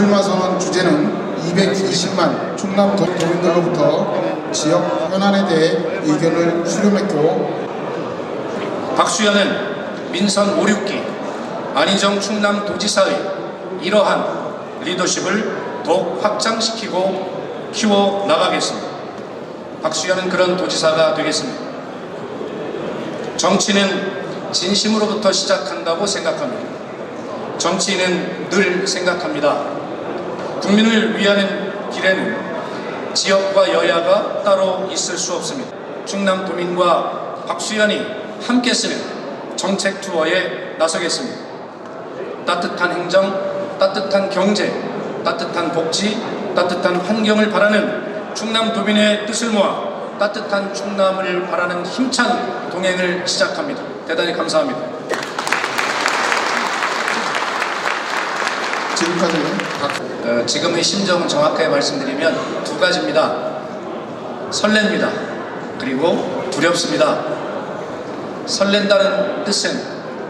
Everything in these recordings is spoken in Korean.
출마선언 주제는 220만 충남 도민들로부터 지역 현안에 대해 의견을 수렴했고, 박수현은 민선 5, 6기 안희정 충남도지사의 이러한 리더십을 더욱 확장시키고 키워나가겠습니다. 박수현은 그런 도지사가 되겠습니다. 정치는 진심으로부터 시작한다고 생각합니다. 정치인은 늘 생각합니다. 국민을 위하는 길에는 지역과 여야가 따로 있을 수 없습니다. 충남도민과 박수현이 함께 쓰는 정책 투어에 나서겠습니다. 따뜻한 행정, 따뜻한 경제, 따뜻한 복지, 따뜻한 환경을 바라는 충남도민의 뜻을 모아 따뜻한 충남을 바라는 힘찬 동행을 시작합니다. 대단히 감사합니다. 지금까지 지금의 심정은 정확하게 말씀드리면 두 가지입니다. 설렙니다. 그리고 두렵습니다. 설렌다는 뜻은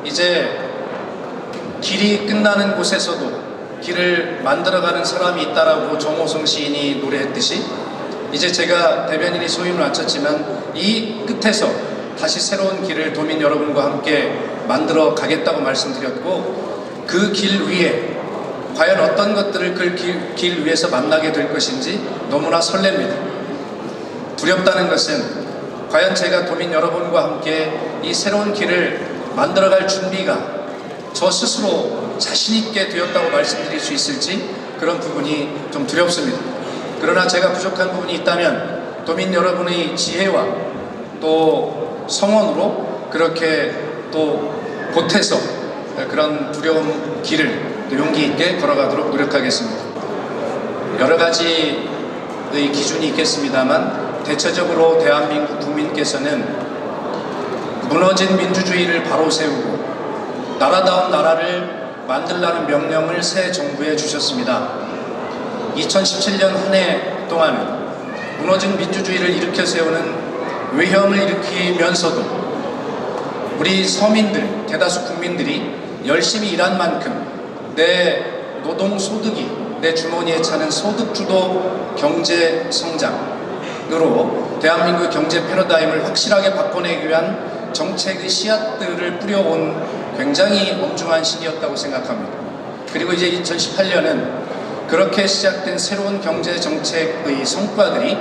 이제 길이 끝나는 곳에서도 길을 만들어가는 사람이 있다라고 정호성 시인이 노래했듯이, 이제 제가 대변인이 소임을 마쳤지만 이 끝에서 다시 새로운 길을 도민 여러분과 함께 만들어 가겠다고 말씀드렸고, 그 길 위에 과연 어떤 것들을 그 길 위에서 만나게 될 것인지 너무나 설렙니다. 두렵다는 것은 과연 제가 도민 여러분과 함께 이 새로운 길을 만들어갈 준비가 저 스스로 자신있게 되었다고 말씀드릴 수 있을지, 그런 부분이 좀 두렵습니다. 그러나 제가 부족한 부분이 있다면 도민 여러분의 지혜와 또 성원으로 그렇게 또 보태서 그런 두려운 길을 또 용기 있게 걸어가도록 노력하겠습니다. 여러 가지의 기준이 있겠습니다만 대체적으로 대한민국 국민께서는 무너진 민주주의를 바로 세우고 나라다운 나라를 만들라는 명령을 새 정부에 주셨습니다. 2017년 한 해 동안은 무너진 민주주의를 일으켜 세우는 외형을 일으키면서도 우리 서민들, 대다수 국민들이 열심히 일한 만큼 내 노동 소득이 내 주머니에 차는 소득주도 경제 성장으로 대한민국 경제 패러다임을 확실하게 바꿔내기 위한 정책의 씨앗들을 뿌려온 굉장히 엄중한 시기였다고 생각합니다. 그리고 이제 2018년은 그렇게 시작된 새로운 경제 정책의 성과들이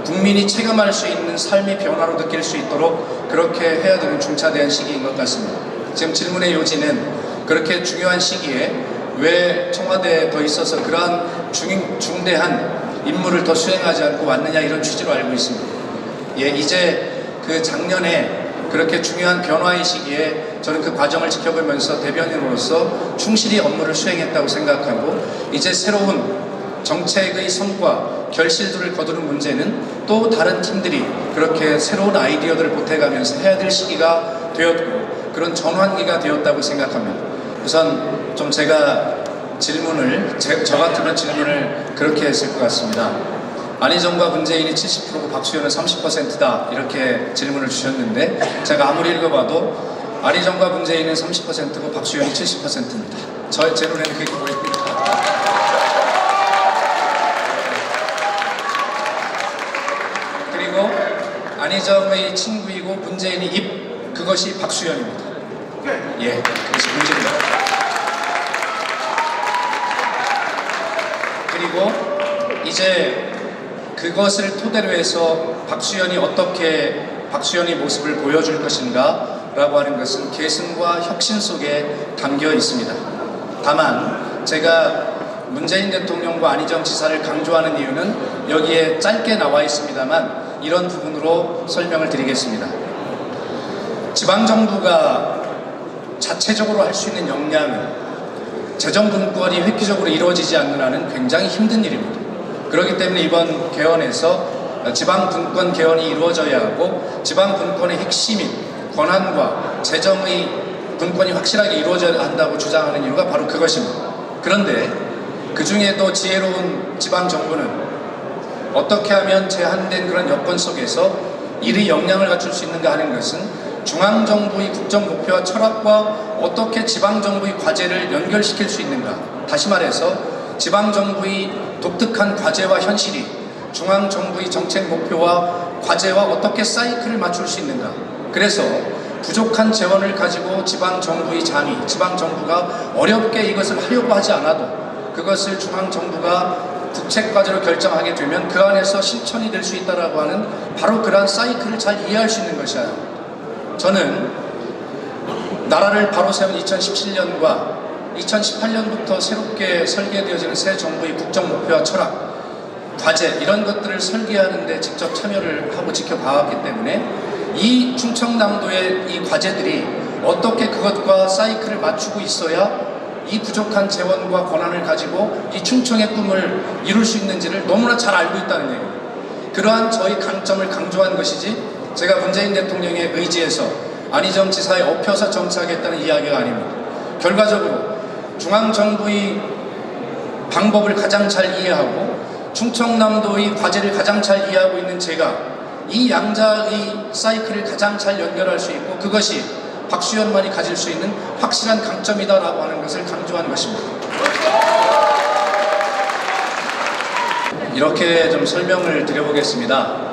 국민이 체감할 수 있는 삶의 변화로 느낄 수 있도록 그렇게 해야 되는 중차대한 시기인 것 같습니다. 지금 질문의 요지는 그렇게 중요한 시기에 왜 청와대에 더 있어서 그러한 중대한 임무를 더 수행하지 않고 왔느냐, 이런 취지로 알고 있습니다. 예, 이제 그 작년에 그렇게 중요한 변화의 시기에 저는 그 과정을 지켜보면서 대변인으로서 충실히 업무를 수행했다고 생각하고, 이제 새로운 정책의 성과, 결실들을 거두는 문제는 또 다른 팀들이 그렇게 새로운 아이디어들을 보태가면서 해야 될 시기가 되었고, 그런 전환기가 되었다고 생각합니다. 우선 좀 제가 질문을, 저 같으면 질문을 그렇게 했을 것 같습니다. 안희정과 문재인이 70%고 박수현은 30%다 이렇게 질문을 주셨는데, 제가 아무리 읽어봐도 안희정과 문재인은 30%고 박수현이 70%입니다. 제 눈에는 그게 보입니다. 그리고 안희정의 친구이고 문재인이 입, 그것이 박수현입니다. 예, 그것이 문제입니다. 그리고 이제 그것을 토대로 해서 박수현이 어떻게 박수현의 모습을 보여줄 것인가 라고 하는 것은 계승과 혁신 속에 담겨 있습니다. 다만 제가 문재인 대통령과 안희정 지사를 강조하는 이유는 여기에 짧게 나와 있습니다만 이런 부분으로 설명을 드리겠습니다. 지방정부가 자체적으로 할 수 있는 역량은 재정분권이 획기적으로 이루어지지 않는 한은 굉장히 힘든 일입니다. 그렇기 때문에 이번 개헌에서 지방분권 개헌이 이루어져야 하고, 지방분권의 핵심인 권한과 재정의 분권이 확실하게 이루어져야 한다고 주장하는 이유가 바로 그것입니다. 그런데 그 중에도 지혜로운 지방정부는 어떻게 하면 제한된 그런 여건 속에서 이의 역량을 갖출 수 있는가 하는 것은 중앙정부의 국정목표와 철학과 어떻게 지방정부의 과제를 연결시킬 수 있는가, 다시 말해서 지방정부의 독특한 과제와 현실이 중앙정부의 정책 목표와 과제와 어떻게 사이클을 맞출 수 있는가. 그래서 부족한 재원을 가지고 지방정부가 어렵게 이것을 하려고 하지 않아도 그것을 중앙정부가 국책과제로 결정하게 되면 그 안에서 실천이 될 수 있다라고 하는 바로 그러한 사이클을 잘 이해할 수 있는 것이야. 저는 나라를 바로 세운 2017년과 2018년부터 새롭게 설계되어지는 새 정부의 국정 목표와 철학, 과제 이런 것들을 설계하는 데 직접 참여를 하고 지켜봐왔기 때문에 이 충청남도의 이 과제들이 어떻게 그것과 사이클을 맞추고 있어야 이 부족한 재원과 권한을 가지고 이 충청의 꿈을 이룰 수 있는지를 너무나 잘 알고 있다는 얘기입니다. 그러한 저희 강점을 강조한 것이지 제가 문재인 대통령의 의지에서 안희정 지사에 엎혀서 정치하겠다는 이야기가 아닙니다. 결과적으로 중앙정부의 방법을 가장 잘 이해하고 충청남도의 과제를 가장 잘 이해하고 있는 제가 이 양자의 사이클을 가장 잘 연결할 수 있고 그것이 박수현만이 가질 수 있는 확실한 강점이다라고 하는 것을 강조한 것입니다. 이렇게 좀 설명을 드려보겠습니다.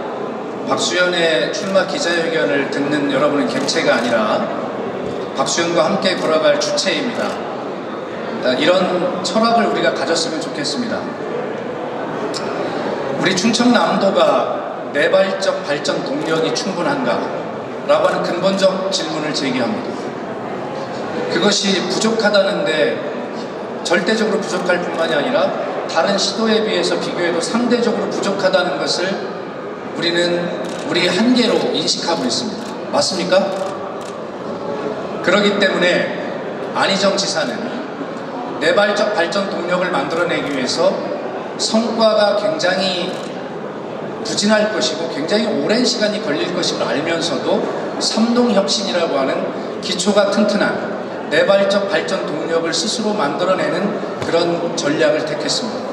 박수현의 출마 기자회견을 듣는 여러분은 객체가 아니라 박수현과 함께 걸어갈 주체입니다. 이런 철학을 우리가 가졌으면 좋겠습니다. 우리 충청남도가 내발적 발전 동력이 충분한가? 라고 하는 근본적 질문을 제기합니다. 그것이 부족하다는데 절대적으로 부족할 뿐만이 아니라 다른 시도에 비해서 비교해도 상대적으로 부족하다는 것을 우리는 우리의 한계로 인식하고 있습니다. 맞습니까? 그렇기 때문에 안희정 지사는 내발적 발전 동력을 만들어내기 위해서 성과가 굉장히 부진할 것이고 굉장히 오랜 시간이 걸릴 것임을 알면서도 삼동혁신이라고 하는 기초가 튼튼한 내발적 발전 동력을 스스로 만들어내는 그런 전략을 택했습니다.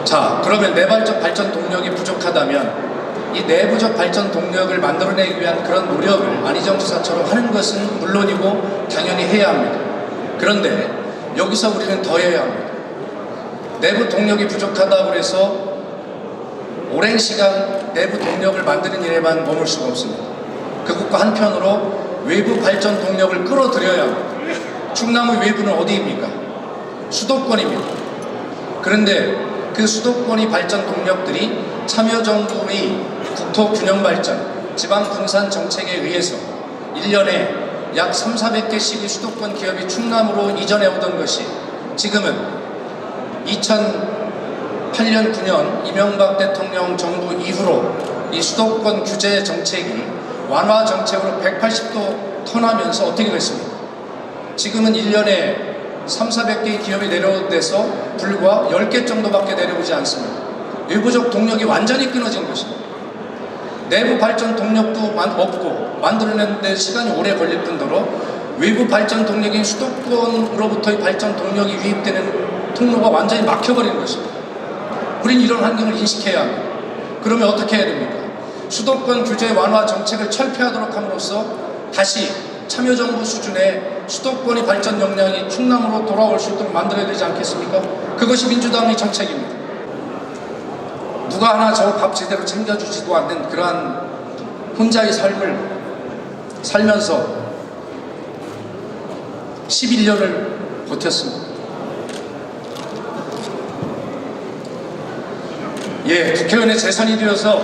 자, 그러면 내발적 발전 동력이 부족하다면 이 내부적 발전 동력을 만들어내기 위한 그런 노력을 안희정 지사처럼 하는 것은 물론이고 당연히 해야 합니다. 그런데 여기서 우리는 더 해야 합니다. 내부 동력이 부족하다고 해서 오랜 시간 내부 동력을 만드는 일에만 머물 수가 없습니다. 그것과 한편으로 외부 발전 동력을 끌어들여야 합니다. 충남의 외부는 어디입니까? 수도권입니다. 그런데 그 수도권의 발전 동력들이 참여정부의 국토균형 발전, 지방분산 정책에 의해서 1년에 약 3,400개씩의 수도권 기업이 충남으로 이전해 오던 것이 지금은 2008년, 9년 이명박 대통령 정부 이후로 이 수도권 규제 정책이 완화 정책으로 180도 턴하면서 어떻게 됐습니까? 지금은 1년에 3,400개의 기업이 내려온 데서 불과 10개 정도밖에 내려오지 않습니다. 외부적 동력이 완전히 끊어진 것입니다. 내부 발전 동력도 없고 만들어내는 데 시간이 오래 걸릴 뿐더러 외부 발전 동력인 수도권으로부터의 발전 동력이 유입되는 통로가 완전히 막혀버리는 것입니다. 우린 이런 환경을 인식해야 합니다. 그러면 어떻게 해야 됩니까? 수도권 규제 완화 정책을 철폐하도록 함으로써 다시 참여정부 수준의 수도권의 발전 역량이 충남으로 돌아올 수 있도록 만들어야 되지 않겠습니까? 그것이 민주당의 정책입니다. 누가 하나 저 밥 제대로 챙겨주지도 않는 그러한 혼자의 삶을 살면서 11년을 버텼습니다. 예, 국회의원의 재선이 되어서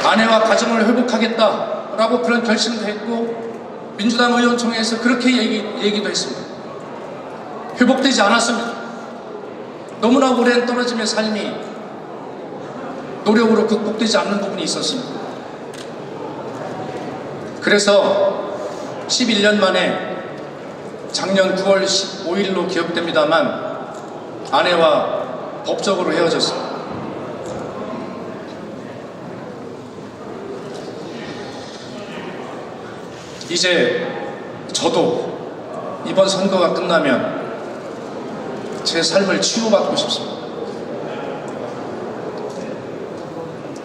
아내와 가정을 회복하겠다라고 그런 결심도 했고 민주당 의원총회에서 그렇게 얘기도 했습니다. 회복되지 않았습니다. 너무나 오랜 떨어짐의 삶이 노력으로 극복되지 않는 부분이 있었습니다. 그래서 11년 만에 작년 9월 15일로 기억됩니다만 아내와 법적으로 헤어졌습니다. 이제 저도 이번 선거가 끝나면 제 삶을 치유받고 싶습니다.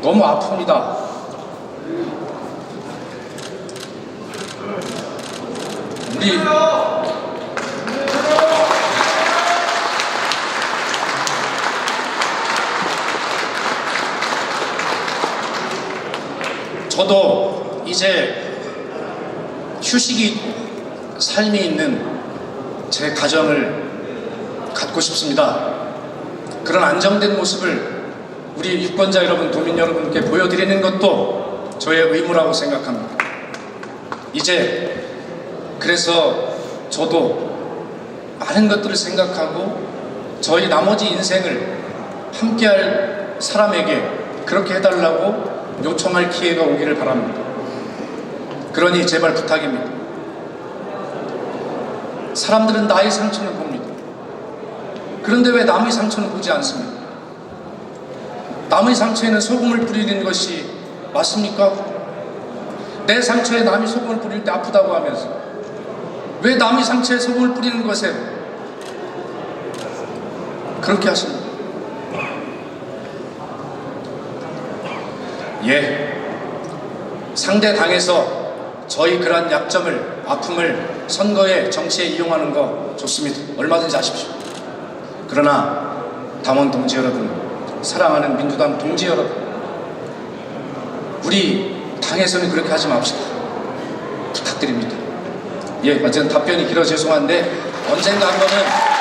너무 아픕니다. 우리 저도 이제 휴식이 있고 삶이 있는 제 가정을 갖고 싶습니다. 그런 안정된 모습을 우리 유권자 여러분, 도민 여러분께 보여드리는 것도 저의 의무라고 생각합니다. 이제 그래서 저도 많은 것들을 생각하고 저희 나머지 인생을 함께할 사람에게 그렇게 해달라고 요청할 기회가 오기를 바랍니다. 그러니 제발 부탁입니다. 사람들은 나의 상처는 봅니다. 그런데 왜 남의 상처는 보지 않습니까? 남의 상처에는 소금을 뿌리는 것이 맞습니까? 내 상처에 남이 소금을 뿌릴 때 아프다고 하면서 왜 남의 상처에 소금을 뿌리는 것에 그렇게 하십니까? 예, 상대 당에서 저희 그러한 약점을, 아픔을 선거에, 정치에 이용하는 거 좋습니다. 얼마든지 하십시오. 그러나 당원 동지 여러분, 사랑하는 민주당 동지 여러분, 우리 당에서는 그렇게 하지 맙시다. 부탁드립니다. 예, 어쨌든 답변이 길어 죄송한데 언젠가 한 번은